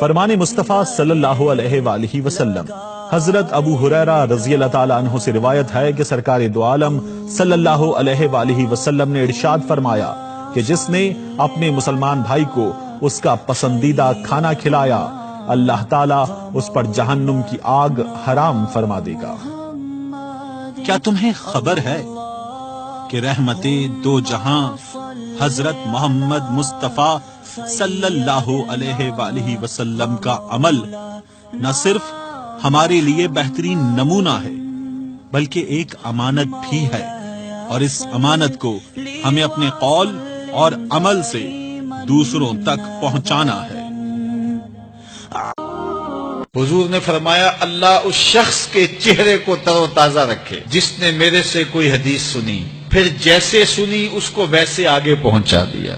فرمان مصطفیٰ صلی اللہ علیہ وآلہ وسلم۔ حضرت ابو ہریرہ رضی اللہ تعالیٰ عنہ سے روایت ہے کہ سرکار دو عالم صلی اللہ علیہ وآلہ وسلم نے ارشاد فرمایا کہ جس نے اپنے مسلمان بھائی کو اس کا پسندیدہ کھانا کھلایا، اللہ تعالیٰ اس پر جہنم کی آگ حرام فرما دے گا۔ کیا تمہیں خبر ہے کہ رحمت دو جہاں حضرت محمد مصطفیٰ صلی اللہ علیہ وآلہ وسلم کا عمل نہ صرف ہمارے لیے بہترین نمونہ ہے بلکہ ایک امانت بھی ہے، اور اس امانت کو ہمیں اپنے قول اور عمل سے دوسروں تک پہنچانا ہے۔ حضور نے فرمایا اللہ اس شخص کے چہرے کو تر و تازہ رکھے جس نے میرے سے کوئی حدیث سنی، پھر جیسے سنی اس کو ویسے آگے پہنچا دیا۔